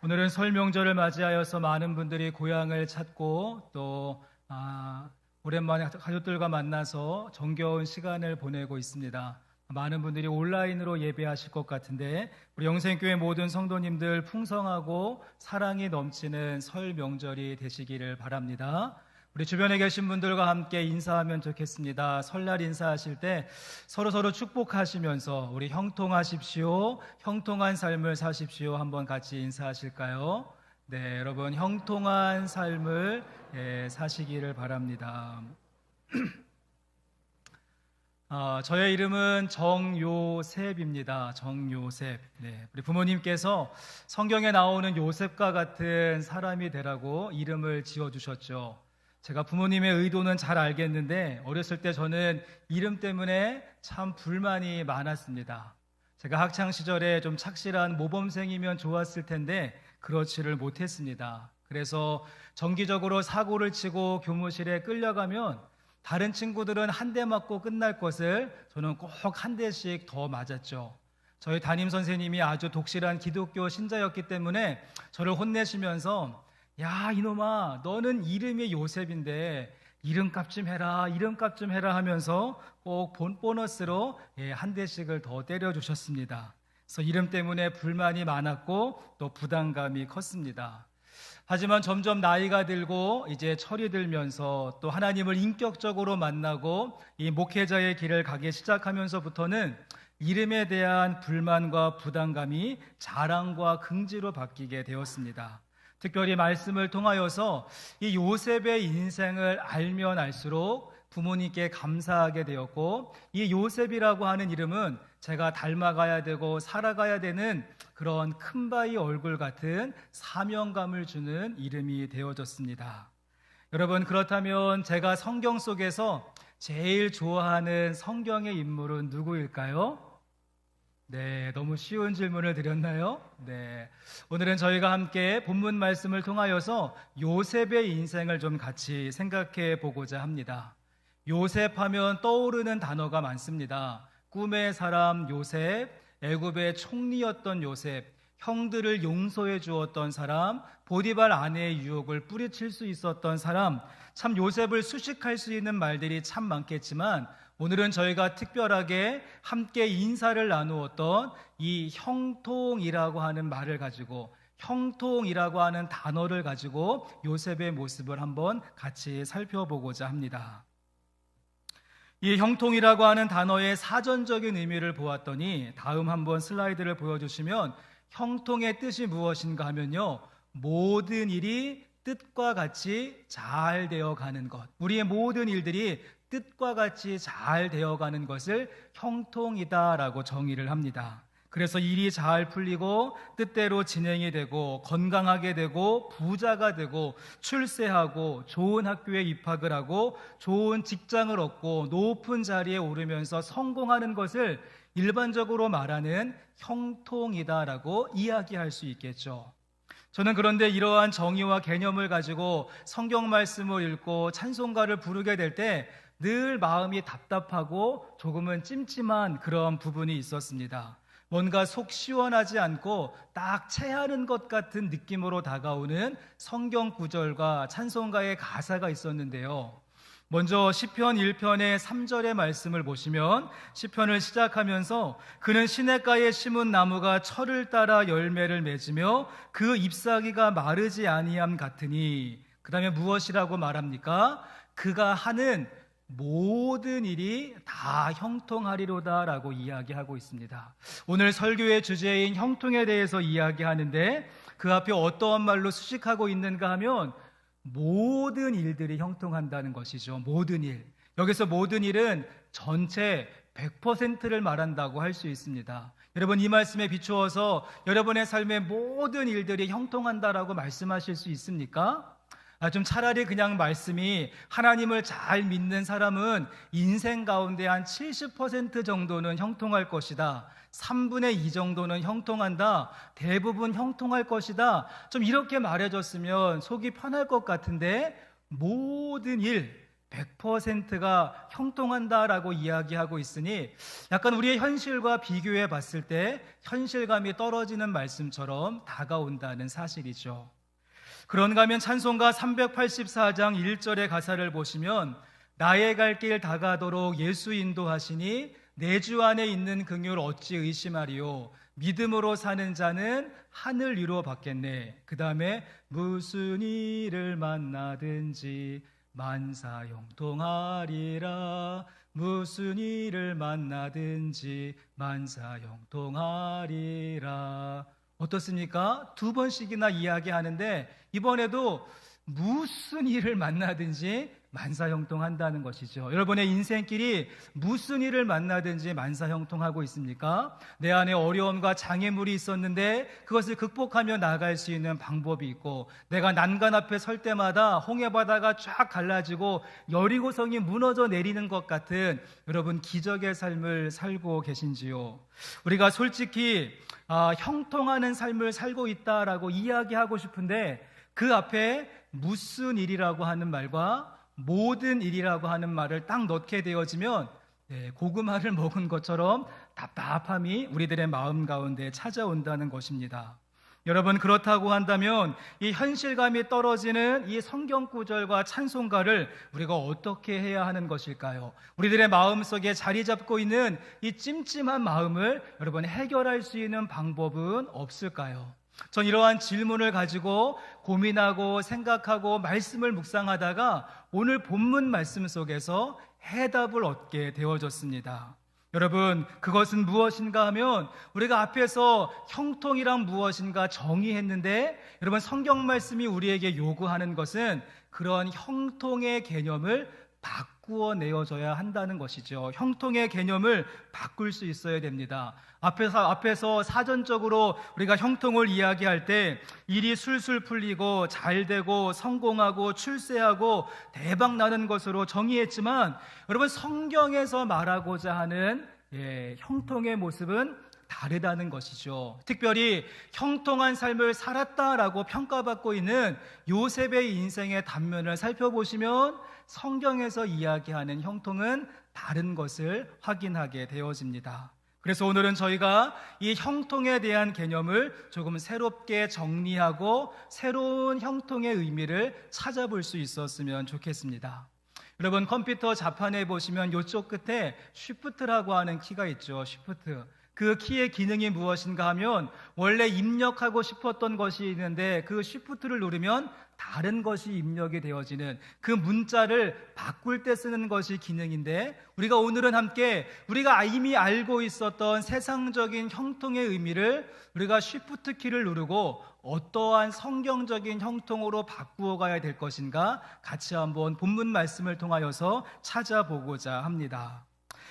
오늘은 설 명절을 맞이하여서 많은 분들이 고향을 찾고 또 오랜만에 가족들과 만나서 정겨운 시간을 보내고 있습니다. 많은 분들이 온라인으로 예배하실 것 같은데 우리 영생교회 모든 성도님들 풍성하고 사랑이 넘치는 설 명절이 되시기를 바랍니다. 우리 주변에 계신 분들과 함께 인사하면 좋겠습니다. 설날 인사하실 때 서로 축복하시면서 우리 형통하십시오, 형통한 삶을 사십시오 한번 같이 인사하실까요? 네, 여러분 형통한 삶을 사시기를 바랍니다. 저의 이름은 정요셉입니다. 정요셉. 네, 우리 부모님께서 성경에 나오는 요셉과 같은 사람이 되라고 이름을 지어주셨죠. 제가 부모님의 의도는 잘 알겠는데 어렸을 때 저는 이름 때문에 참 불만이 많았습니다. 제가 학창 시절에 좀 착실한 모범생이면 좋았을 텐데 그렇지를 못했습니다. 그래서 정기적으로 사고를 치고 교무실에 끌려가면 다른 친구들은 한 대 맞고 끝날 것을 저는 꼭 한 대씩 더 맞았죠. 저희 담임 선생님이 아주 독실한 기독교 신자였기 때문에 저를 혼내시면서 야 이놈아 너는 이름이 요셉인데 이름값 좀 해라 이름값 좀 해라 하면서 꼭 보너스로 한 대씩을 더 때려주셨습니다. 그래서 이름 때문에 불만이 많았고 또 부담감이 컸습니다. 하지만 점점 나이가 들고 이제 철이 들면서 또 하나님을 인격적으로 만나고 이 목회자의 길을 가기 시작하면서부터는 이름에 대한 불만과 부담감이 자랑과 긍지로 바뀌게 되었습니다. 특별히 말씀을 통하여서 이 요셉의 인생을 알면 알수록 부모님께 감사하게 되었고 이 요셉이라고 하는 이름은 제가 닮아가야 되고 살아가야 되는 그런 큰바위 얼굴 같은 사명감을 주는 이름이 되어졌습니다. 여러분 그렇다면 제가 성경 속에서 제일 좋아하는 성경의 인물은 누구일까요? 네, 너무 쉬운 질문을 드렸나요? 네, 오늘은 저희가 함께 본문 말씀을 통하여서 요셉의 인생을 좀 같이 생각해 보고자 합니다. 요셉 하면 떠오르는 단어가 많습니다. 꿈의 사람 요셉, 애굽의 총리였던 요셉, 형들을 용서해 주었던 사람, 보디발 아내의 유혹을 뿌리칠 수 있었던 사람, 참 요셉을 수식할 수 있는 말들이 참 많겠지만 오늘은 저희가 특별하게 함께 인사를 나누었던 이 형통이라고 하는 말을 가지고 형통이라고 하는 단어를 가지고 요셉의 모습을 한번 같이 살펴보고자 합니다. 이 형통이라고 하는 단어의 사전적인 의미를 보았더니 다음 한번 슬라이드를 보여주시면 형통의 뜻이 무엇인가 하면요, 모든 일이 뜻과 같이 잘 되어가는 것, 우리의 모든 일들이 뜻과 같이 잘 되어가는 것을 형통이다라고 정의를 합니다. 그래서 일이 잘 풀리고 뜻대로 진행이 되고 건강하게 되고 부자가 되고 출세하고 좋은 학교에 입학을 하고 좋은 직장을 얻고 높은 자리에 오르면서 성공하는 것을 일반적으로 말하는 형통이다라고 이야기할 수 있겠죠. 저는 그런데 이러한 정의와 개념을 가지고 성경 말씀을 읽고 찬송가를 부르게 될 때 늘 마음이 답답하고 조금은 찜찜한 그런 부분이 있었습니다. 뭔가 속 시원하지 않고 딱 체하는 것 같은 느낌으로 다가오는 성경 구절과 찬송가의 가사가 있었는데요. 먼저 시편 1편의 3절의 말씀을 보시면 시편을 시작하면서 그는 시냇가에 심은 나무가 철을 따라 열매를 맺으며 그 잎사귀가 마르지 아니함 같으니, 그 다음에 무엇이라고 말합니까? 그가 하는 모든 일이 다 형통하리로다 라고 이야기하고 있습니다. 오늘 설교의 주제인 형통에 대해서 이야기하는데 그 앞에 어떠한 말로 수식하고 있는가 하면 모든 일들이 형통한다는 것이죠. 모든 일. 여기서 모든 일은 전체 100%를 말한다고 할 수 있습니다. 여러분 이 말씀에 비추어서 여러분의 삶의 모든 일들이 형통한다라고 말씀하실 수 있습니까? 좀 차라리 그냥 말씀이 하나님을 잘 믿는 사람은 인생 가운데 한 70% 정도는 형통할 것이다, 3분의 2 정도는 형통한다, 대부분 형통할 것이다, 좀 이렇게 말해줬으면 속이 편할 것 같은데 모든 일 100%가 형통한다라고 이야기하고 있으니 약간 우리의 현실과 비교해 봤을 때 현실감이 떨어지는 말씀처럼 다가온다는 사실이죠. 그런가 하면 찬송가 384장 1절의 가사를 보시면 나의 갈 길 다가도록 예수 인도하시니 내 주 안에 있는 긍휼 어찌 의심하리요 믿음으로 사는 자는 하늘 위로 받겠네. 그 다음에 무슨 일을 만나든지 만사 형통하리라. 무슨 일을 만나든지 만사 형통하리라. 어떻습니까? 두 번씩이나 이야기하는데 이번에도 무슨 일을 만나든지 만사형통한다는 것이죠. 여러분의 인생길이 무슨 일을 만나든지 만사형통하고 있습니까? 내 안에 어려움과 장애물이 있었는데 그것을 극복하며 나아갈 수 있는 방법이 있고, 내가 난간 앞에 설 때마다 홍해바다가 쫙 갈라지고 여리고성이 무너져 내리는 것 같은 여러분 기적의 삶을 살고 계신지요? 우리가 솔직히 형통하는 삶을 살고 있다라고 이야기하고 싶은데 그 앞에 무슨 일이라고 하는 말과 모든 일이라고 하는 말을 딱 넣게 되어지면 고구마를 먹은 것처럼 답답함이 우리들의 마음 가운데 찾아온다는 것입니다. 여러분, 그렇다고 한다면 이 현실감이 떨어지는 이 성경 구절과 찬송가를 우리가 어떻게 해야 하는 것일까요? 우리들의 마음속에 자리 잡고 있는 이 찜찜한 마음을 여러분 해결할 수 있는 방법은 없을까요? 전 이러한 질문을 가지고 고민하고 생각하고 말씀을 묵상하다가 오늘 본문 말씀 속에서 해답을 얻게 되어졌습니다. 여러분, 그것은 무엇인가 하면 우리가 앞에서 형통이란 무엇인가 정의했는데 여러분, 성경 말씀이 우리에게 요구하는 것은 그런 형통의 개념을 바꾸어 내어줘야 한다는 것이죠. 형통의 개념을 바꿀 수 있어야 됩니다. 앞에서 사전적으로 우리가 형통을 이야기할 때 일이 술술 풀리고 잘 되고 성공하고 출세하고 대박 나는 것으로 정의했지만 여러분, 성경에서 말하고자 하는 형통의 모습은 다르다는 것이죠. 특별히 형통한 삶을 살았다라고 평가받고 있는 요셉의 인생의 단면을 살펴보시면 성경에서 이야기하는 형통은 다른 것을 확인하게 되어집니다. 그래서 오늘은 저희가 이 형통에 대한 개념을 조금 새롭게 정리하고 새로운 형통의 의미를 찾아볼 수 있었으면 좋겠습니다. 여러분, 컴퓨터 자판에 보시면 이쪽 끝에 쉬프트라고 하는 키가 있죠. 쉬프트. 그 키의 기능이 무엇인가 하면 원래 입력하고 싶었던 것이 있는데 그 쉬프트를 누르면 다른 것이 입력이 되어지는 그 문자를 바꿀 때 쓰는 것이 기능인데, 우리가 오늘은 함께 우리가 이미 알고 있었던 세상적인 형통의 의미를 우리가 쉬프트 키를 누르고 어떠한 성경적인 형통으로 바꾸어 가야 될 것인가 같이 한번 본문 말씀을 통하여서 찾아보고자 합니다.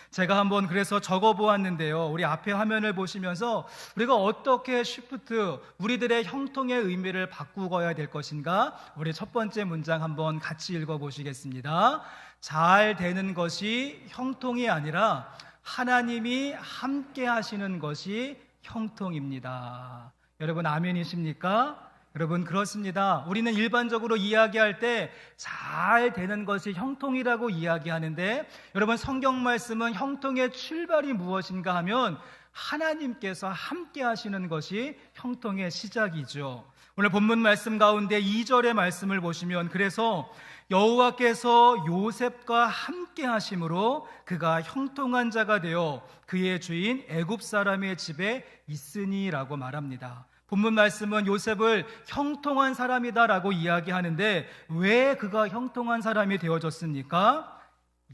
제가 한번 그래서 적어보았는데요. 우리 앞에 화면을 보시면서 우리가 어떻게 쉬프트, 우리들의 형통의 의미를 바꾸어야 될 것인가, 우리 첫 번째 문장 한번 같이 읽어보시겠습니다. 잘 되는 것이 형통이 아니라 하나님이 함께 하시는 것이 형통입니다. 여러분, 아멘이십니까? 여러분, 그렇습니다. 우리는 일반적으로 이야기할 때 잘 되는 것이 형통이라고 이야기하는데, 여러분, 성경 말씀은 형통의 출발이 무엇인가 하면 하나님께서 함께 하시는 것이 형통의 시작이죠. 오늘 본문 말씀 가운데 2절의 말씀을 보시면, 그래서 여호와께서 요셉과 함께 하심으로 그가 형통한 자가 되어 그의 주인 애굽 사람의 집에 있으니라고 말합니다. 본문 말씀은 요셉을 형통한 사람이다라고 이야기하는데 왜 그가 형통한 사람이 되어졌습니까?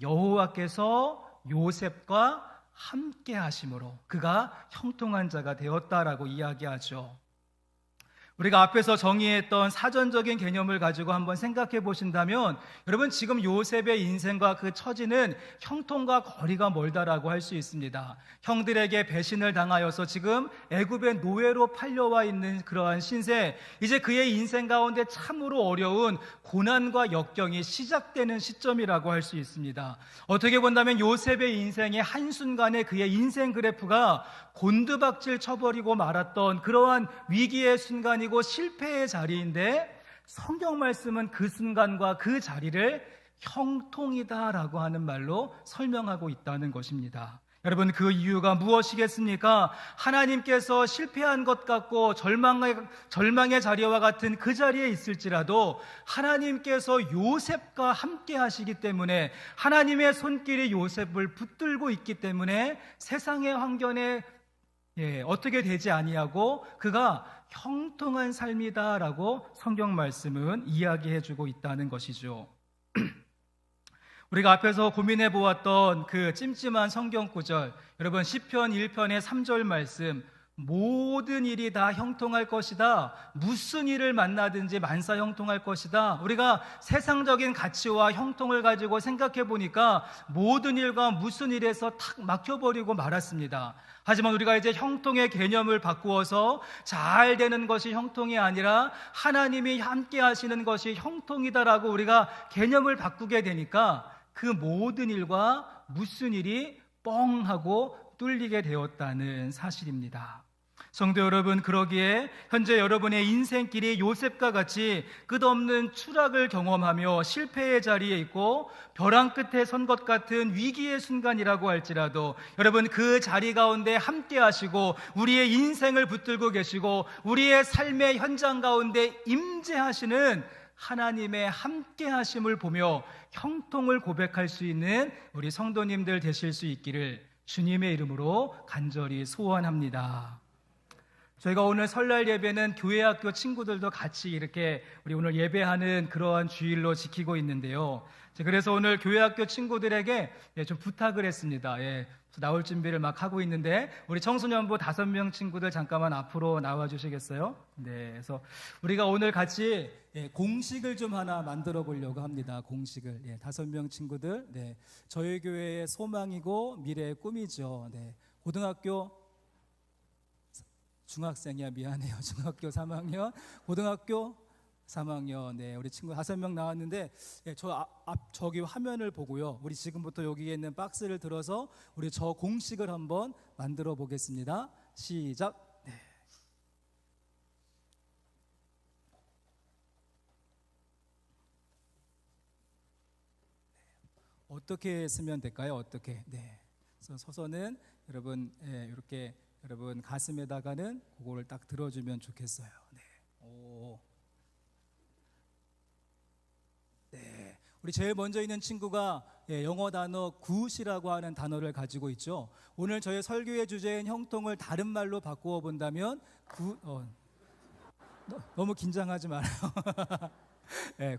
여호와께서 요셉과 함께 하심으로 그가 형통한 자가 되었다라고 이야기하죠. 우리가 앞에서 정의했던 사전적인 개념을 가지고 한번 생각해 보신다면, 여러분, 지금 요셉의 인생과 그 처지는 형통과 거리가 멀다라고 할 수 있습니다. 형들에게 배신을 당하여서 지금 애굽의 노예로 팔려와 있는 그러한 신세, 이제 그의 인생 가운데 참으로 어려운 고난과 역경이 시작되는 시점이라고 할 수 있습니다. 어떻게 본다면 요셉의 인생의 한순간에 그의 인생 그래프가 곤두박질 쳐버리고 말았던 그러한 위기의 순간이고 실패의 자리인데, 성경 말씀은 그 순간과 그 자리를 형통이다라고 하는 말로 설명하고 있다는 것입니다. 여러분, 그 이유가 무엇이겠습니까? 하나님께서 실패한 것 같고 절망의 자리와 같은 그 자리에 있을지라도 하나님께서 요셉과 함께 하시기 때문에, 하나님의 손길이 요셉을 붙들고 있기 때문에 세상의 환경에 어떻게 되지 아니하고 그가 형통한 삶이다라고 성경 말씀은 이야기해주고 있다는 것이죠. 우리가 앞에서 고민해 보았던 그 찜찜한 성경 구절, 여러분 시편 1편의 3절 말씀, 모든 일이 다 형통할 것이다, 무슨 일을 만나든지 만사 형통할 것이다. 우리가 세상적인 가치와 형통을 가지고 생각해 보니까 모든 일과 무슨 일에서 탁 막혀버리고 말았습니다. 하지만 우리가 이제 형통의 개념을 바꾸어서 잘 되는 것이 형통이 아니라 하나님이 함께 하시는 것이 형통이다라고 우리가 개념을 바꾸게 되니까 그 모든 일과 무슨 일이 뻥 하고 뚫리게 되었다는 사실입니다. 성도 여러분, 그러기에 현재 여러분의 인생길이 요셉과 같이 끝없는 추락을 경험하며 실패의 자리에 있고 벼랑 끝에 선 것 같은 위기의 순간이라고 할지라도 여러분, 그 자리 가운데 함께 하시고 우리의 인생을 붙들고 계시고 우리의 삶의 현장 가운데 임재하시는 하나님의 함께 하심을 보며 형통을 고백할 수 있는 우리 성도님들 되실 수 있기를 주님의 이름으로 간절히 소원합니다. 저희가 오늘 설날 예배는 교회 학교 친구들도 같이 이렇게 우리 오늘 예배하는 그러한 주일로 지키고 있는데요. 그래서 오늘 교회 학교 친구들에게 좀 부탁을 했습니다. 나올 준비를 막 하고 있는데 우리 청소년부 5명 친구들 잠깐만 앞으로 나와 주시겠어요? 네, 그래서 우리가 오늘 같이 공식을 좀 하나 만들어 보려고 합니다. 공식을 5명 친구들, 저희 교회의 소망이고 미래의 꿈이죠. 고등학교 중학생이야, 미안해요. 중학교 3학년, 고등학교 3학년, 우리 친구 5명 나왔는데, 저기 화면을 보고요. 우리 지금부터 여기에 있는 박스를 들어서 우리 저 공식을 한번 만들어 보겠습니다. 시작. 어떻게 쓰면 될까요? 어떻게? 서서는 여러분, 이렇게 여러분 가슴에다가는 그거를 딱 들어주면 좋겠어요. 우리 제일 먼저 있는 친구가 영어 단어 굿이라고 하는 단어를 가지고 있죠. 오늘 저희 설교의 주제인 형통을 다른 말로 바꾸어 본다면 너무 긴장하지 말아요.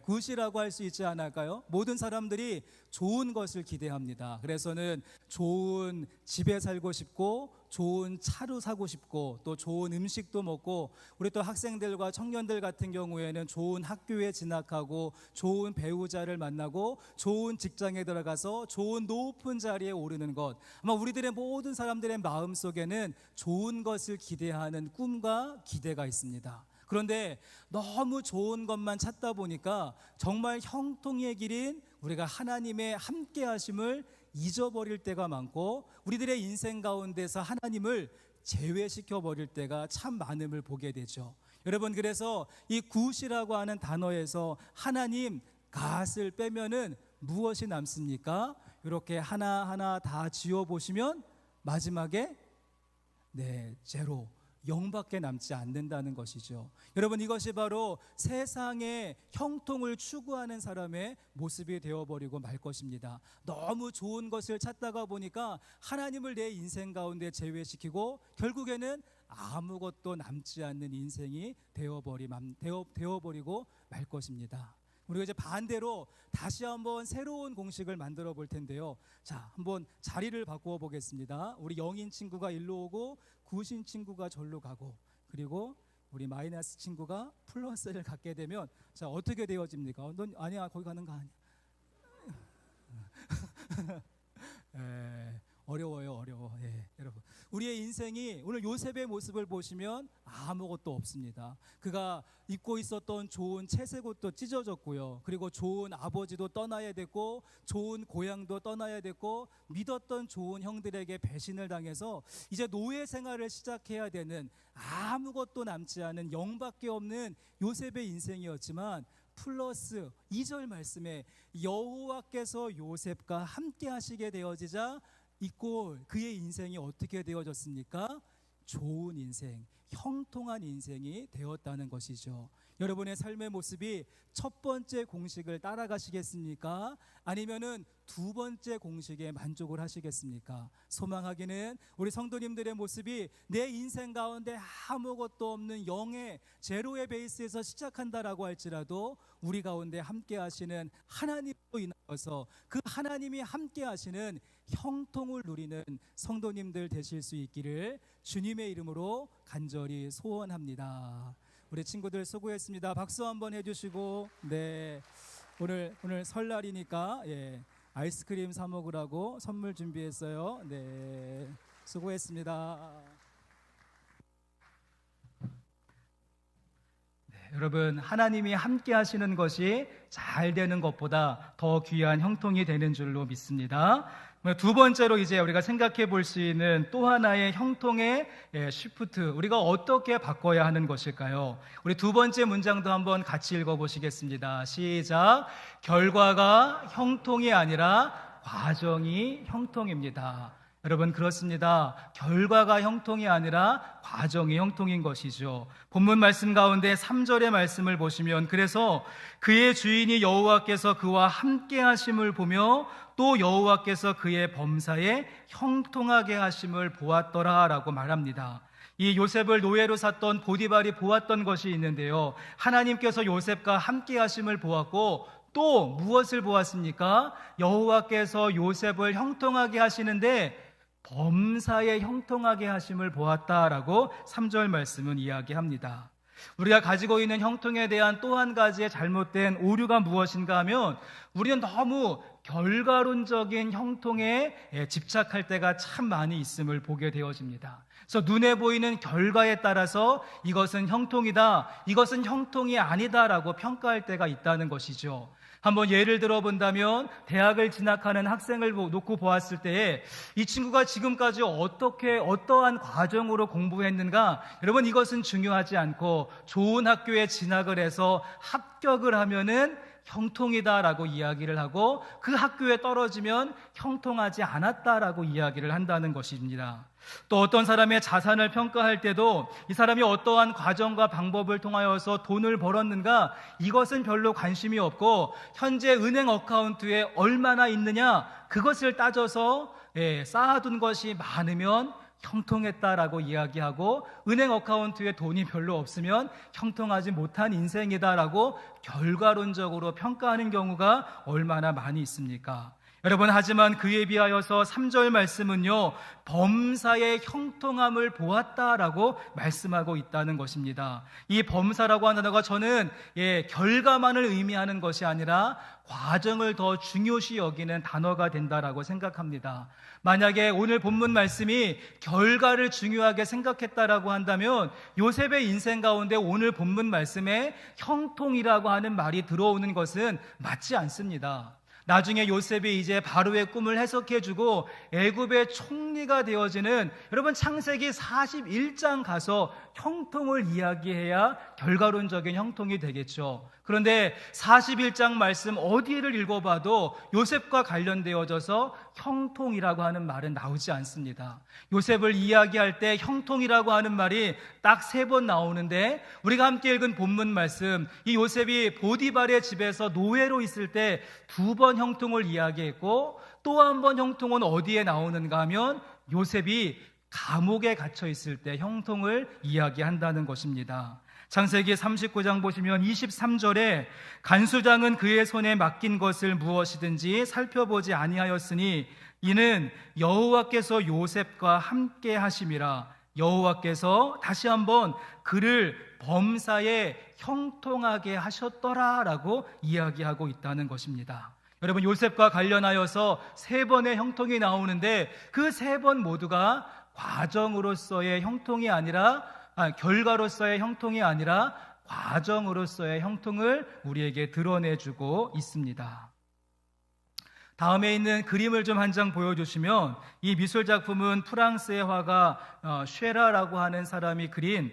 굿이라고 할 수 있지 않을까요? 모든 사람들이 좋은 것을 기대합니다. 그래서는 좋은 집에 살고 싶고 좋은 차로 사고 싶고 또 좋은 음식도 먹고, 우리 또 학생들과 청년들 같은 경우에는 좋은 학교에 진학하고 좋은 배우자를 만나고 좋은 직장에 들어가서 좋은 높은 자리에 오르는 것, 아마 우리들의 모든 사람들의 마음속에는 좋은 것을 기대하는 꿈과 기대가 있습니다. 그런데 너무 좋은 것만 찾다 보니까 정말 형통의 길인 우리가 하나님의 함께 하심을 잊어버릴 때가 많고, 우리들의 인생 가운데서 하나님을 제외시켜 버릴 때가 참 많음을 보게 되죠. 여러분, 그래서 이 굿이라고 하는 단어에서 하나님 갓을 빼면은 무엇이 남습니까? 이렇게 하나하나 다 지워 보시면 마지막에 제로, 0밖에 남지 않는다는 것이죠. 여러분, 이것이 바로 세상의 형통을 추구하는 사람의 모습이 되어버리고 말 것입니다. 너무 좋은 것을 찾다가 보니까 하나님을 내 인생 가운데 제외시키고 결국에는 아무것도 남지 않는 인생이 되어버리고 말 것입니다. 우리가 이제 반대로 다시 한번 새로운 공식을 만들어 볼 텐데요. 자, 한번 자리를 바꾸어 보겠습니다. 우리 0인 친구가 일로 오고 9신 친구가 절로 가고, 그리고 우리 마이너스 친구가 플러스를 갖게 되면 자, 어떻게 되어집니까? 넌 아니야, 거기 가는 거 아니야. 어려워요. 여러분, 우리의 인생이 오늘 요셉의 모습을 보시면 아무것도 없습니다. 그가 입고 있었던 좋은 채색 옷도 찢어졌고요. 그리고 좋은 아버지도 떠나야 됐고 좋은 고향도 떠나야 됐고 믿었던 좋은 형들에게 배신을 당해서 이제 노예 생활을 시작해야 되는 아무것도 남지 않은 0밖에 없는 요셉의 인생이었지만, 플러스 2절 말씀에 여호와께서 요셉과 함께 하시게 되어지자 이꼴 그의 인생이 어떻게 되어졌습니까? 좋은 인생, 형통한 인생이 되었다는 것이죠. 여러분의 삶의 모습이 첫 번째 공식을 따라가시겠습니까? 아니면은 두 번째 공식에 만족을 하시겠습니까? 소망하기는 우리 성도님들의 모습이 내 인생 가운데 아무것도 없는 0의 제로의 베이스에서 시작한다라고 할지라도 우리 가운데 함께 하시는 하나님으로 인하여서 그 하나님이 함께 하시는 형통을 누리는 성도님들 되실 수 있기를 주님의 이름으로 간절히 소원합니다. 우리 친구들 수고했습니다. 박수 한번 해주시고, 네, 오늘 설날이니까 아이스크림 사 먹으라고 선물 준비했어요. 네, 수고했습니다. 여러분, 하나님이 함께 하시는 것이 잘 되는 것보다 더 귀한 형통이 되는 줄로 믿습니다. 두 번째로 이제 우리가 생각해 볼 수 있는 또 하나의 형통의 시프트, 우리가 어떻게 바꿔야 하는 것일까요? 우리 두 번째 문장도 한번 같이 읽어보시겠습니다. 시작. 결과가 형통이 아니라 과정이 형통입니다. 여러분, 그렇습니다. 결과가 형통이 아니라 과정이 형통인 것이죠. 본문 말씀 가운데 3절의 말씀을 보시면, 그래서 그의 주인이 여호와께서 그와 함께 하심을 보며 또 여호와께서 그의 범사에 형통하게 하심을 보았더라 라고 말합니다. 이 요셉을 노예로 샀던 보디발이 보았던 것이 있는데요, 하나님께서 요셉과 함께 하심을 보았고 또 무엇을 보았습니까? 여호와께서 요셉을 형통하게 하시는데 범사에 형통하게 하심을 보았다라고 3절 말씀은 이야기합니다. 우리가 가지고 있는 형통에 대한 또 한 가지의 잘못된 오류가 무엇인가 하면, 우리는 너무 결과론적인 형통에 집착할 때가 참 많이 있음을 보게 되어집니다. 그래서 눈에 보이는 결과에 따라서 이것은 형통이다, 이것은 형통이 아니다라고 평가할 때가 있다는 것이죠. 한번 예를 들어본다면, 대학을 진학하는 학생을 놓고 보았을 때에 이 친구가 지금까지 어떠한 과정으로 공부했는가, 여러분, 이것은 중요하지 않고 좋은 학교에 진학을 해서 합격을 하면은 형통이다라고 이야기를 하고, 그 학교에 떨어지면 형통하지 않았다라고 이야기를 한다는 것입니다. 또 어떤 사람의 자산을 평가할 때도 이 사람이 어떠한 과정과 방법을 통하여서 돈을 벌었는가, 이것은 별로 관심이 없고 현재 은행 어카운트에 얼마나 있느냐, 그것을 따져서 쌓아둔 것이 많으면 형통했다라고 이야기하고, 은행 어카운트에 돈이 별로 없으면 형통하지 못한 인생이다라고 결과론적으로 평가하는 경우가 얼마나 많이 있습니까? 여러분, 하지만 그에 비하여서 3절 말씀은요, 범사의 형통함을 보았다라고 말씀하고 있다는 것입니다. 이 범사라고 하는 단어가 저는 결과만을 의미하는 것이 아니라 과정을 더 중요시 여기는 단어가 된다라고 생각합니다. 만약에 오늘 본문 말씀이 결과를 중요하게 생각했다라고 한다면, 요셉의 인생 가운데 오늘 본문 말씀에 형통이라고 하는 말이 들어오는 것은 맞지 않습니다. 나중에 요셉이 이제 바로의 꿈을 해석해주고 애굽의 총리가 되어지는, 여러분, 창세기 41장 가서 형통을 이야기해야 결과론적인 형통이 되겠죠. 그런데 41장 말씀 어디를 읽어봐도 요셉과 관련되어져서 형통이라고 하는 말은 나오지 않습니다. 요셉을 이야기할 때 형통이라고 하는 말이 딱 3번 나오는데, 우리가 함께 읽은 본문 말씀, 이 요셉이 보디발의 집에서 노예로 있을 때 2번 형통을 이야기했고, 또 한 번 형통은 어디에 나오는가 하면 요셉이 감옥에 갇혀 있을 때 형통을 이야기한다는 것입니다. 창세기 39장 보시면 23절에 간수장은 그의 손에 맡긴 것을 무엇이든지 살펴보지 아니하였으니 이는 여호와께서 요셉과 함께 하심이라. 여호와께서 다시 한번 그를 범사에 형통하게 하셨더라라고 이야기하고 있다는 것입니다. 여러분, 요셉과 관련하여서 3번의 형통이 나오는데 그 3번 모두가 과정으로서의 형통이 아니라 결과로서의 형통이 아니라 과정으로서의 형통을 우리에게 드러내주고 있습니다. 다음에 있는 그림을 좀 한 장 보여주시면, 이 미술 작품은 프랑스의 화가 쉐라라고 하는 사람이 그린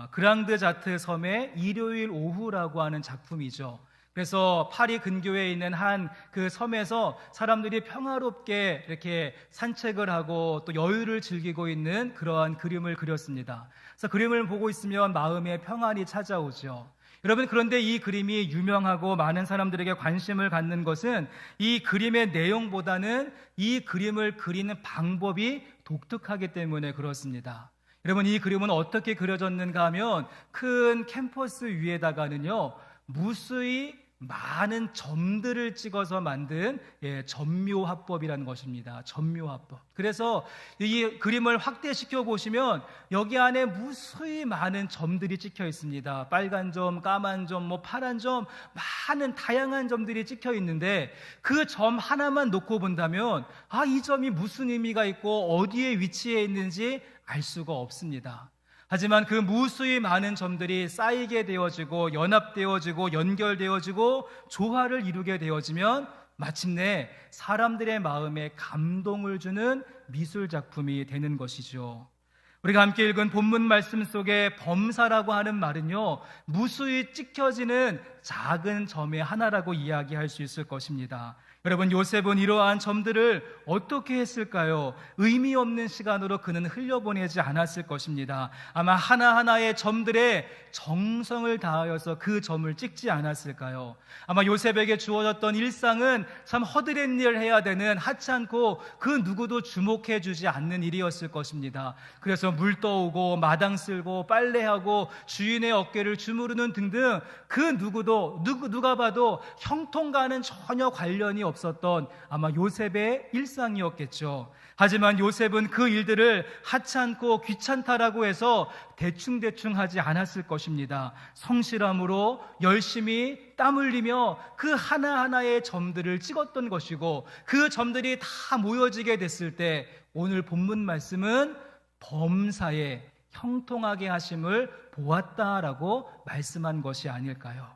그랑드 자트 섬의 일요일 오후라고 하는 작품이죠. 그래서 파리 근교에 있는 한 그 섬에서 사람들이 평화롭게 이렇게 산책을 하고 또 여유를 즐기고 있는 그러한 그림을 그렸습니다. 그래서 그림을 보고 있으면 마음에 평안이 찾아오죠. 여러분, 그런데 이 그림이 유명하고 많은 사람들에게 관심을 갖는 것은 이 그림의 내용보다는 이 그림을 그리는 방법이 독특하기 때문에 그렇습니다. 여러분, 이 그림은 어떻게 그려졌는가 하면 큰 캔버스 위에다가는요, 무수히 많은 점들을 찍어서 만든 점묘화법이라는 것입니다. 점묘화법. 그래서 이 그림을 확대시켜 보시면 여기 안에 무수히 많은 점들이 찍혀 있습니다. 빨간 점, 까만 점, 파란 점, 많은 다양한 점들이 찍혀 있는데 그 점 하나만 놓고 본다면 이 점이 무슨 의미가 있고 어디에 위치해 있는지 알 수가 없습니다. 하지만 그 무수히 많은 점들이 쌓이게 되어지고 연합되어지고 연결되어지고 조화를 이루게 되어지면 마침내 사람들의 마음에 감동을 주는 미술 작품이 되는 것이죠. 우리가 함께 읽은 본문 말씀 속에 범사라고 하는 말은요, 무수히 찍혀지는 작은 점의 하나라고 이야기할 수 있을 것입니다. 여러분, 요셉은 이러한 점들을 어떻게 했을까요? 의미 없는 시간으로 그는 흘려보내지 않았을 것입니다. 아마 하나하나의 점들에 정성을 다하여서 그 점을 찍지 않았을까요? 아마 요셉에게 주어졌던 일상은 참 허드렛 일을 해야 되는 하찮고 그 누구도 주목해 주지 않는 일이었을 것입니다. 그래서 물 떠오고 마당 쓸고 빨래하고 주인의 어깨를 주무르는 등등 그 누구도 누가 봐도 형통과는 전혀 관련이 없었던 아마 요셉의 일상이었겠죠. 하지만 요셉은 그 일들을 하찮고 귀찮다라고 해서 대충대충 하지 않았을 것입니다. 성실함으로 열심히 땀 흘리며 그 하나하나의 점들을 찍었던 것이고 그 점들이 다 모여지게 됐을 때 오늘 본문 말씀은 범사에 형통하게 하심을 보았다라고 말씀한 것이 아닐까요?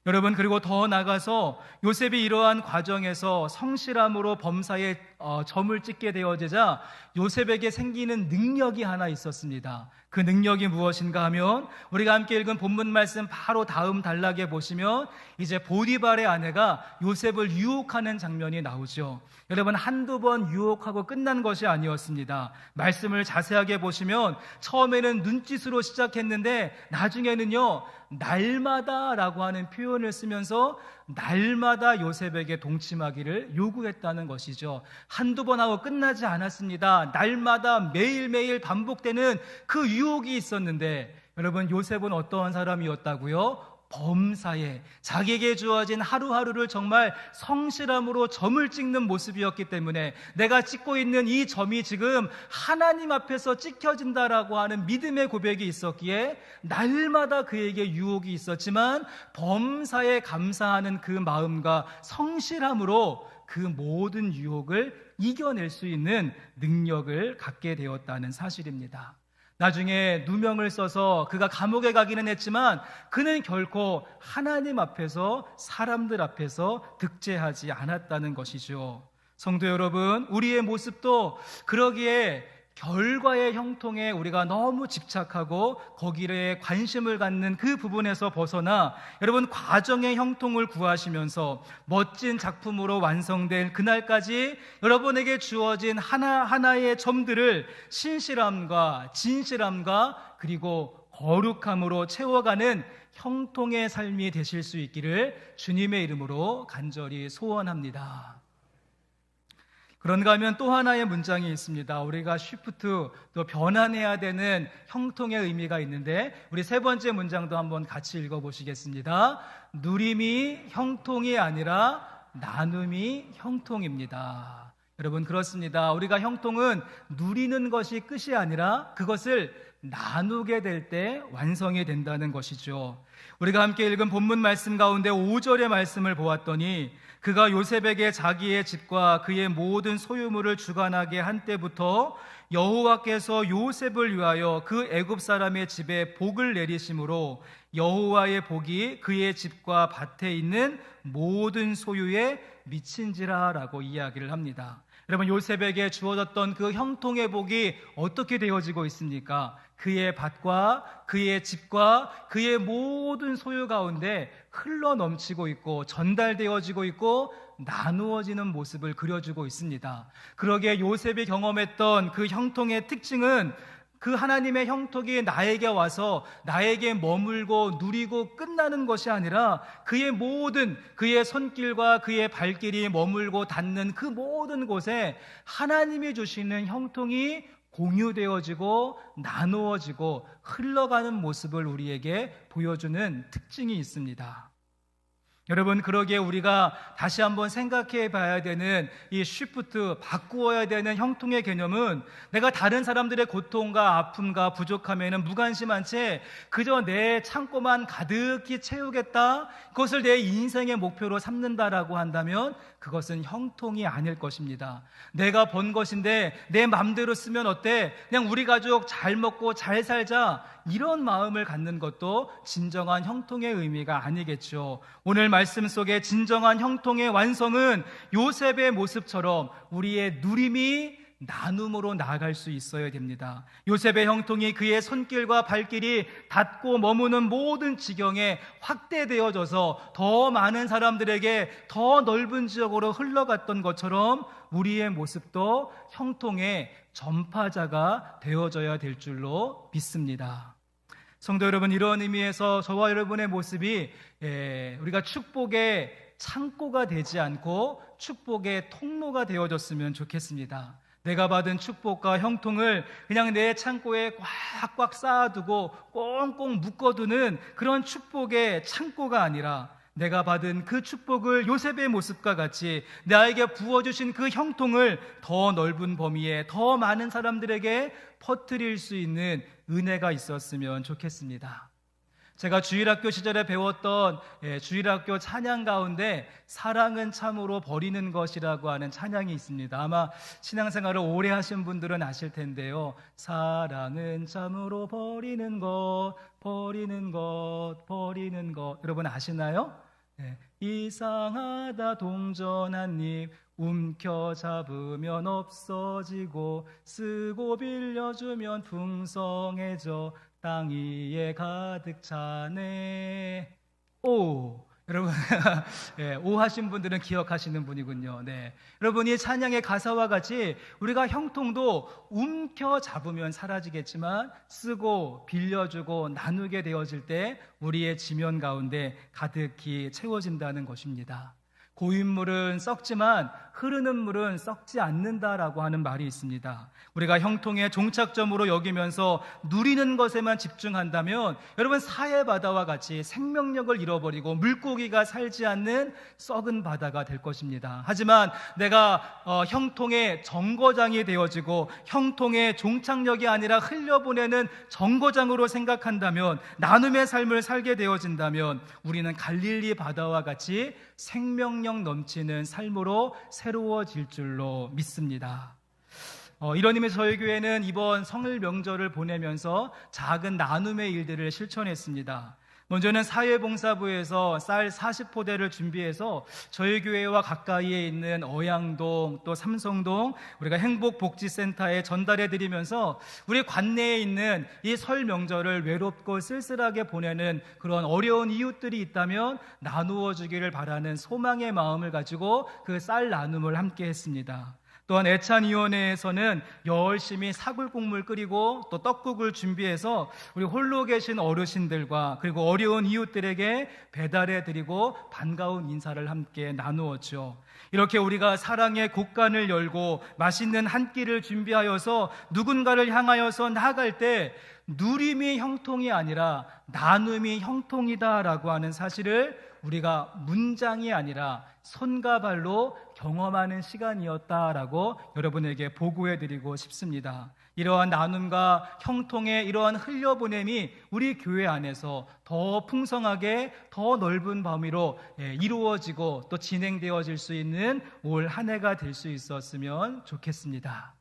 여러분, 그리고 더 나아가서 요셉이 이러한 과정에서 성실함으로 범사에 점을 찍게 되어지자 요셉에게 생기는 능력이 하나 있었습니다. 그 능력이 무엇인가 하면 우리가 함께 읽은 본문 말씀 바로 다음 단락에 보시면 이제 보디발의 아내가 요셉을 유혹하는 장면이 나오죠. 여러분, 한두 번 유혹하고 끝난 것이 아니었습니다. 말씀을 자세하게 보시면 처음에는 눈짓으로 시작했는데 나중에는요, 날마다라고 하는 표현을 쓰면서 날마다 요셉에게 동침하기를 요구했다는 것이죠. 한두 번 하고 끝나지 않았습니다. 날마다 매일매일 반복되는 그 유혹이 있었는데 여러분, 요셉은 어떠한 사람이었다고요? 범사에 자기에게 주어진 하루하루를 정말 성실함으로 점을 찍는 모습이었기 때문에 내가 찍고 있는 이 점이 지금 하나님 앞에서 찍혀진다라고 하는 믿음의 고백이 있었기에 날마다 그에게 유혹이 있었지만 범사에 감사하는 그 마음과 성실함으로 그 모든 유혹을 이겨낼 수 있는 능력을 갖게 되었다는 사실입니다. 나중에 누명을 써서 그가 감옥에 가기는 했지만 그는 결코 하나님 앞에서 사람들 앞에서 득죄하지 않았다는 것이죠. 성도 여러분, 우리의 모습도 그러기에 결과의 형통에 우리가 너무 집착하고 거기에 관심을 갖는 그 부분에서 벗어나 여러분, 과정의 형통을 구하시면서 멋진 작품으로 완성될 그날까지 여러분에게 주어진 하나하나의 점들을 신실함과 진실함과 그리고 거룩함으로 채워가는 형통의 삶이 되실 수 있기를 주님의 이름으로 간절히 소원합니다. 그런가 하면 또 하나의 문장이 있습니다. 우리가 쉬프트, 또 변환해야 되는 형통의 의미가 있는데 우리 세 번째 문장도 한번 같이 읽어보시겠습니다. 누림이 형통이 아니라 나눔이 형통입니다. 여러분, 그렇습니다. 우리가 형통은 누리는 것이 끝이 아니라 그것을 나누게 될 때 완성이 된다는 것이죠. 우리가 함께 읽은 본문 말씀 가운데 5절의 말씀을 보았더니 그가 요셉에게 자기의 집과 그의 모든 소유물을 주관하게 한 때부터 여호와께서 요셉을 위하여 그 애굽 사람의 집에 복을 내리심으로 여호와의 복이 그의 집과 밭에 있는 모든 소유에 미친지라라고 이야기를 합니다. 여러분, 요셉에게 주어졌던 그 형통의 복이 어떻게 되어지고 있습니까? 그의 밭과 그의 집과 그의 모든 소유 가운데 흘러 넘치고 있고 전달되어지고 있고 나누어지는 모습을 그려주고 있습니다. 그러기에 요셉이 경험했던 그 형통의 특징은 그 하나님의 형통이 나에게 와서 나에게 머물고 누리고 끝나는 것이 아니라 그의 모든 그의 손길과 그의 발길이 머물고 닿는 그 모든 곳에 하나님이 주시는 형통이 공유되어지고 나누어지고 흘러가는 모습을 우리에게 보여주는 특징이 있습니다. 여러분, 그러기에 우리가 다시 한번 생각해 봐야 되는 이 쉬프트, 바꾸어야 되는 형통의 개념은 내가 다른 사람들의 고통과 아픔과 부족함에는 무관심한 채 그저 내 창고만 가득히 채우겠다, 그것을 내 인생의 목표로 삼는다라고 한다면 그것은 형통이 아닐 것입니다. 내가 번 것인데 내 맘대로 쓰면 어때? 그냥 우리 가족 잘 먹고 잘 살자, 이런 마음을 갖는 것도 진정한 형통의 의미가 아니겠죠. 오늘 말씀 속에 진정한 형통의 완성은 요셉의 모습처럼 우리의 누림이 나눔으로 나아갈 수 있어야 됩니다. 요셉의 형통이 그의 손길과 발길이 닿고 머무는 모든 지경에 확대되어져서 더 많은 사람들에게 더 넓은 지역으로 흘러갔던 것처럼 우리의 모습도 형통의 전파자가 되어져야 될 줄로 믿습니다. 성도 여러분, 이런 의미에서 저와 여러분의 모습이 우리가 축복의 창고가 되지 않고 축복의 통로가 되어졌으면 좋겠습니다. 내가 받은 축복과 형통을 그냥 내 창고에 꽉꽉 쌓아두고 꽁꽁 묶어두는 그런 축복의 창고가 아니라 내가 받은 그 축복을 요셉의 모습과 같이 나에게 부어주신 그 형통을 더 넓은 범위에 더 많은 사람들에게 퍼뜨릴 수 있는 은혜가 있었으면 좋겠습니다. 제가 주일학교 시절에 배웠던 주일학교 찬양 가운데 사랑은 참으로 버리는 것이라고 하는 찬양이 있습니다. 아마 신앙생활을 오래 하신 분들은 아실 텐데요. 사랑은 참으로 버리는 것, 버리는 것, 버리는 것. 여러분 아시나요? 이상하다 동전 한 입 움켜잡으면 없어지고 쓰고 빌려주면 풍성해져 땅 위에 가득 차네. 오, 여러분 오 하신 분들은 기억하시는 분이군요. 네, 여러분, 이 찬양의 가사와 같이 우리가 형통도 움켜잡으면 사라지겠지만 쓰고 빌려주고 나누게 되어질 때 우리의 지면 가운데 가득히 채워진다는 것입니다. 고인물은 썩지만 흐르는 물은 썩지 않는다라고 하는 말이 있습니다. 우리가 형통의 종착점으로 여기면서 누리는 것에만 집중한다면 여러분, 사해 바다와 같이 생명력을 잃어버리고 물고기가 살지 않는 썩은 바다가 될 것입니다. 하지만 내가 형통의 정거장이 되어지고 형통의 종착역이 아니라 흘려보내는 정거장으로 생각한다면, 나눔의 삶을 살게 되어진다면 우리는 갈릴리 바다와 같이 생명력 넘치는 삶으로 새로워질 줄로 믿습니다. 이런 의미에서 저희 교회는 이번 설 명절을 보내면서 작은 나눔의 일들을 실천했습니다. 먼저는 사회봉사부에서 쌀 40포대를 준비해서 저희 교회와 가까이에 있는 어양동 또 삼성동 우리가 행복복지센터에 전달해드리면서 우리 관내에 있는 이 설 명절을 외롭고 쓸쓸하게 보내는 그런 어려운 이웃들이 있다면 나누어 주기를 바라는 소망의 마음을 가지고 그 쌀 나눔을 함께 했습니다. 또한 애찬위원회에서는 열심히 사골국물 끓이고 또 떡국을 준비해서 우리 홀로 계신 어르신들과 그리고 어려운 이웃들에게 배달해드리고 반가운 인사를 함께 나누었죠. 이렇게 우리가 사랑의 곳간을 열고 맛있는 한 끼를 준비하여서 누군가를 향하여서 나아갈 때 누림이 형통이 아니라 나눔이 형통이다라고 하는 사실을 우리가 문장이 아니라 손과 발로 경험하는 시간이었다라고 여러분에게 보고해드리고 싶습니다. 이러한 나눔과 형통의 이러한 흘려보냄이 우리 교회 안에서 더 풍성하게 더 넓은 범위로 이루어지고 또 진행되어질 수 있는 올 한 해가 될 수 있었으면 좋겠습니다.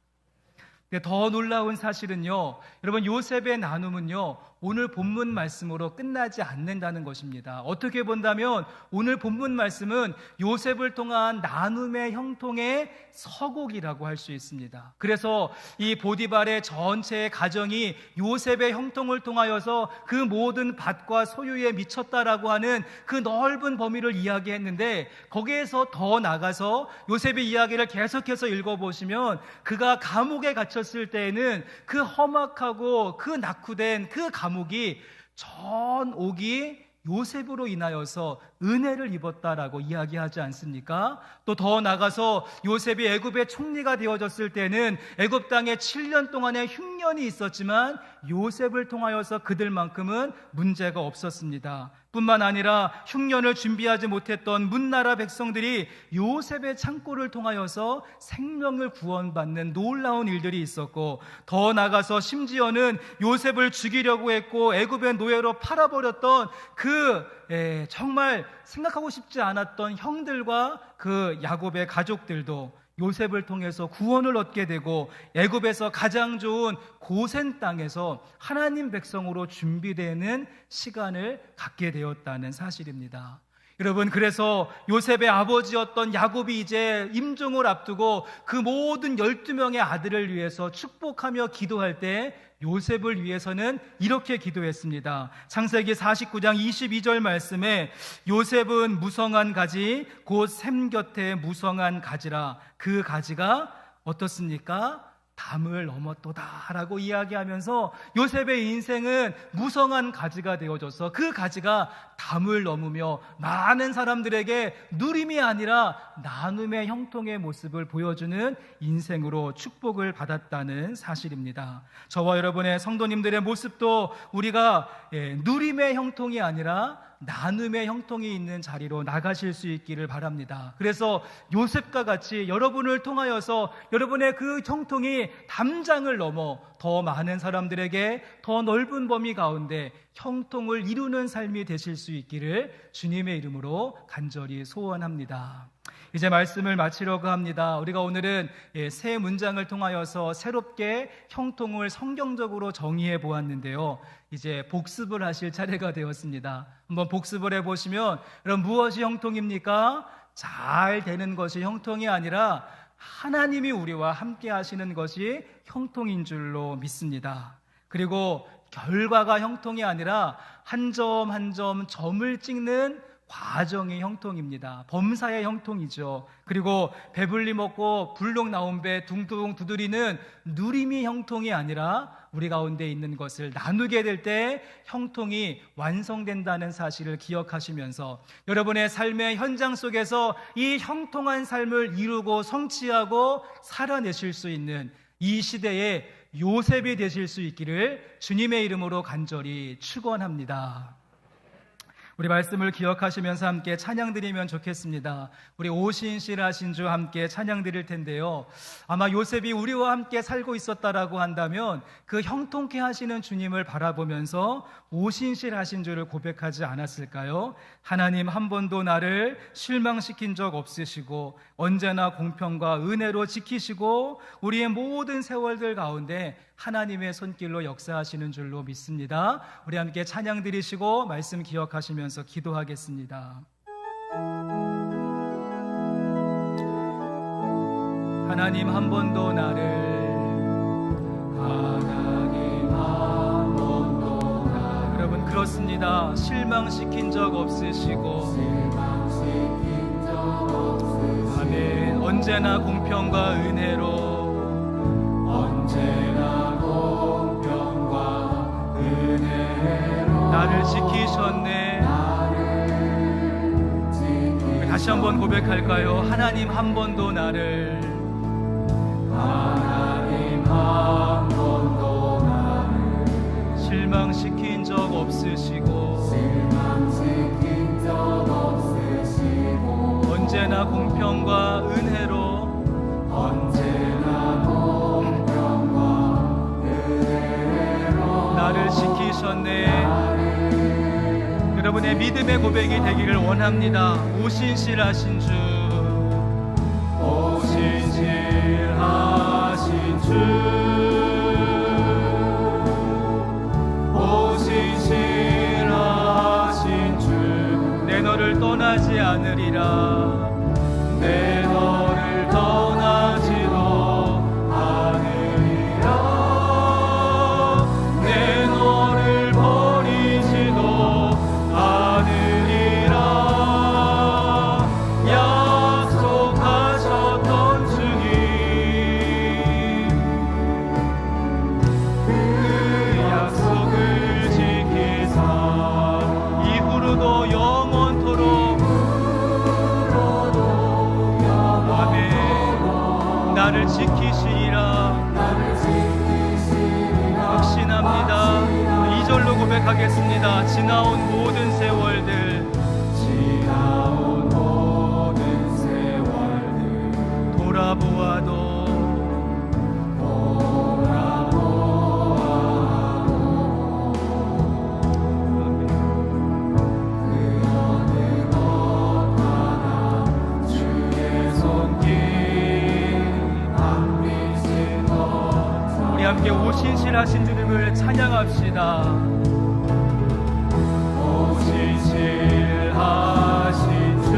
더 놀라운 사실은요, 여러분, 요셉의 나눔은요 오늘 본문 말씀으로 끝나지 않는다는 것입니다. 어떻게 본다면 오늘 본문 말씀은 요셉을 통한 나눔의 형통의 서곡이라고 할 수 있습니다. 그래서 이 보디발의 전체의 가정이 요셉의 형통을 통하여서 그 모든 밭과 소유에 미쳤다라고 하는 그 넓은 범위를 이야기했는데, 거기에서 더 나가서 요셉의 이야기를 계속해서 읽어보시면 그가 감옥에 갇혔을 때에는 그 험악하고 그 낙후된 그 감옥이 전 옥이 요셉으로 인하여서 은혜를 입었다라고 이야기하지 않습니까? 또 더 나가서 요셉이 애굽의 총리가 되어졌을 때는 애굽 땅에 7년 동안의 흉년이 있었지만 요셉을 통하여서 그들만큼은 문제가 없었습니다. 뿐만 아니라 흉년을 준비하지 못했던 문나라 백성들이 요셉의 창고를 통하여서 생명을 구원받는 놀라운 일들이 있었고, 더 나가서 심지어는 요셉을 죽이려고 했고 애굽의 노예로 팔아버렸던 정말 생각하고 싶지 않았던 형들과 그 야곱의 가족들도 요셉을 통해서 구원을 얻게 되고 애굽에서 가장 좋은 고센 땅에서 하나님 백성으로 준비되는 시간을 갖게 되었다는 사실입니다. 여러분, 그래서 요셉의 아버지였던 야곱이 이제 임종을 앞두고 그 모든 12명의 아들을 위해서 축복하며 기도할 때 요셉을 위해서는 이렇게 기도했습니다. 창세기 49장 22절 말씀에 요셉은 무성한 가지 곧 샘 곁에 무성한 가지라, 그 가지가 어떻습니까? 담을 넘었도다라고 이야기하면서 요셉의 인생은 무성한 가지가 되어져서 그 가지가 담을 넘으며 많은 사람들에게 누림이 아니라 나눔의 형통의 모습을 보여주는 인생으로 축복을 받았다는 사실입니다. 저와 여러분의 성도님들의 모습도 우리가 누림의 형통이 아니라 나눔의 형통이 있는 자리로 나가실 수 있기를 바랍니다. 그래서 요셉과 같이 여러분을 통하여서 여러분의 그 형통이 담장을 넘어 더 많은 사람들에게 더 넓은 범위 가운데 형통을 이루는 삶이 되실 수 있기를 주님의 이름으로 간절히 소원합니다. 이제 말씀을 마치려고 합니다. 우리가 오늘은 세 문장을 통하여서 새롭게 형통을 성경적으로 정의해 보았는데요, 이제 복습을 하실 차례가 되었습니다. 한번 복습을 해보시면, 그럼 무엇이 형통입니까? 잘 되는 것이 형통이 아니라 하나님이 우리와 함께 하시는 것이 형통인 줄로 믿습니다. 그리고 결과가 형통이 아니라 한 점 한 점 점을 찍는 과정의 형통입니다. 범사의 형통이죠. 그리고 배불리 먹고 불록 나온 배 둥둥 두드리는 누림이 형통이 아니라 우리 가운데 있는 것을 나누게 될 때 형통이 완성된다는 사실을 기억하시면서 여러분의 삶의 현장 속에서 이 형통한 삶을 이루고 성취하고 살아내실 수 있는 이 시대에 요셉이 되실 수 있기를 주님의 이름으로 간절히 축원합니다. 우리 말씀을 기억하시면서 함께 찬양 드리면 좋겠습니다. 우리 오신실하신 주 함께 찬양 드릴 텐데요, 아마 요셉이 우리와 함께 살고 있었다라고 한다면 그 형통케 하시는 주님을 바라보면서 오신실하신 주를 고백하지 않았을까요? 하나님, 한 번도 나를 실망시킨 적 없으시고 언제나 공평과 은혜로 지키시고 우리의 모든 세월들 가운데 하나님의 손길로 역사하시는 줄로 믿습니다. 우리 함께 찬양 드리시고 말씀 기억하시면서 기도하겠습니다. 하나님, 한 번도 나를 여러분, 그렇습니다. 실망시킨 적 없으시고 아멘. 언제나 공평과 은혜로 나를 지키셨네. 다시 한번 고백할까요? 하나님, 한 번도 나를 실망시킨 적 없으시고 언제나 공평과 은혜로 나를 지키셨네. 여러분의 믿음의 고백이 되기를 원합니다. 오신실하신 주, 오신실하신 주, 오신실하신 떠나지 않으리라. 내 너를 떠나지도 않으리라. 내 너를 버리지도 않으리라. 약속하셨던 주님, 그 약속을 지키사 이후로도 영원토록 아멘. 나를 지키시리라. 확신합니다. 2절로 고백하겠습니다. 지나온 모든 세월들, 지나온 모든 세월들 돌아보아도 우리 함께 오신실하신 주님을 찬양합시다. 오신실하신 주,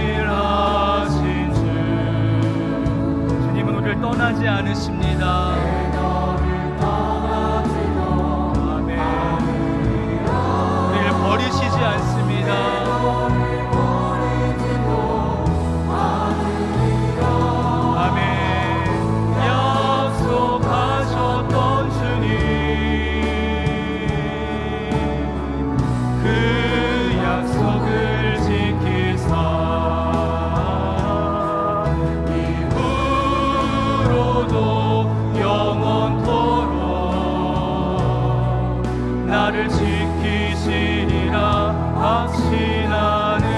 오신실하신 주. 주님은 우리를 떠나지 않으십니다. 아멘. 우리를 버리시지 않습니다. 나를 지키시리라 확신하네.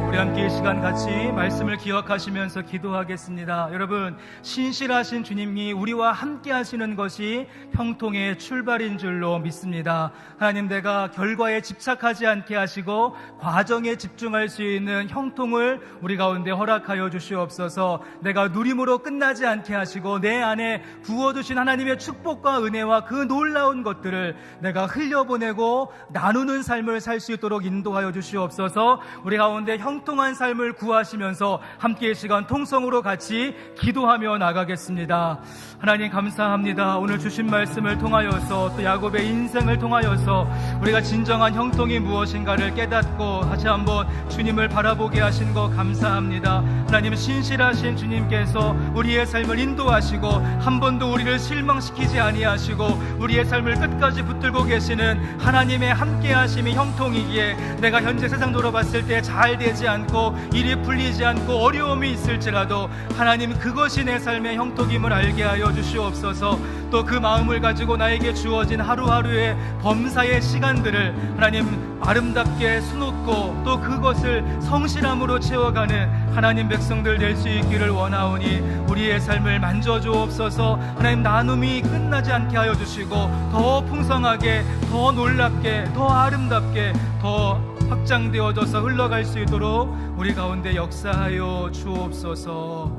우리 함께 이 시간 같이 말씀을 기억하시면서 기도하겠습니다. 여러분, 신실하신 주님이 우리와 함께 하시는 것이 형통의 출발인 줄로 믿습니다. 하나님, 내가 결과에 집착하지 않게 하시고 과정에 집중할 수 있는 형통을 우리 가운데 허락하여 주시옵소서. 내가 누림으로 끝나지 않게 하시고 내 안에 부어주신 하나님의 축복과 은혜와 그 놀라운 것들을 내가 흘려보내고 나누는 삶을 살 수 있도록 인도하여 주시옵소서. 우리 가운데 형통한 삶을 구하시면서 함께 이 시간 통성으로 같이 기도하며 나가겠습니다. 하나님 감사합니다. 오늘 주신 말씀을 통하여서 또 야곱의 인생을 통하여서 우리가 진정한 형통이 무엇인가를 깨닫고 다시 한번 주님을 바라보게 하신 것 감사합니다. 하나님, 신실하신 주님께서 우리의 삶을 인도하시고 한 번도 우리를 실망시키지 아니하시고 우리의 삶을 끝까지 붙들고 계시는 하나님의 함께하심이 형통이기에 내가 현재 세상 돌아봤을 때 잘 되지 않고 일이 풀리지 않고 어려움이 있을지라도 하나님, 그것이 내 삶의 형통임을 알게 하여 주시옵소서. 또 그 마음을 가지고 나에게 주어진 하루하루의 범사의 시간들을 하나님 아름답게 수놓고 또 그것을 성실함으로 채워가는 하나님 백성들 될 수 있기를 원하오니 우리의 삶을 만져주옵소서. 하나님, 나눔이 끝나지 않게 하여 주시고 더 풍성하게, 더 놀랍게, 더 아름답게, 더 확장되어져서 흘러갈 수 있도록 우리 가운데 역사하여 주옵소서.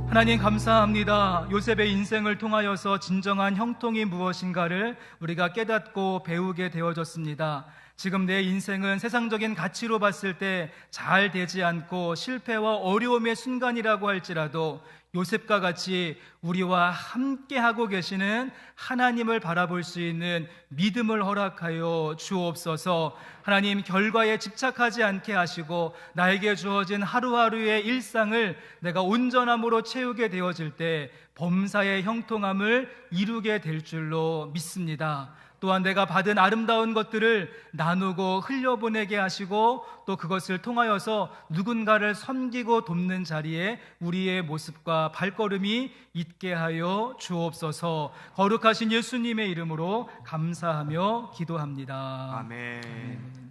하나님 감사합니다. 요셉의 인생을 통하여서 진정한 형통이 무엇인가를 우리가 깨닫고 배우게 되어졌습니다. 지금 내 인생은 세상적인 가치로 봤을 때 잘 되지 않고 실패와 어려움의 순간이라고 할지라도 요셉과 같이 우리와 함께 하고 계시는 하나님을 바라볼 수 있는 믿음을 허락하여 주옵소서. 하나님, 결과에 집착하지 않게 하시고 나에게 주어진 하루하루의 일상을 내가 온전함으로 채우게 되어질 때 범사의 형통함을 이루게 될 줄로 믿습니다. 또한 내가 받은 아름다운 것들을 나누고 흘려보내게 하시고 또 그것을 통하여서 누군가를 섬기고 돕는 자리에 우리의 모습과 발걸음이 있게 하여 주옵소서. 거룩하신 예수님의 이름으로 감사하며 기도합니다. 아멘. 아멘.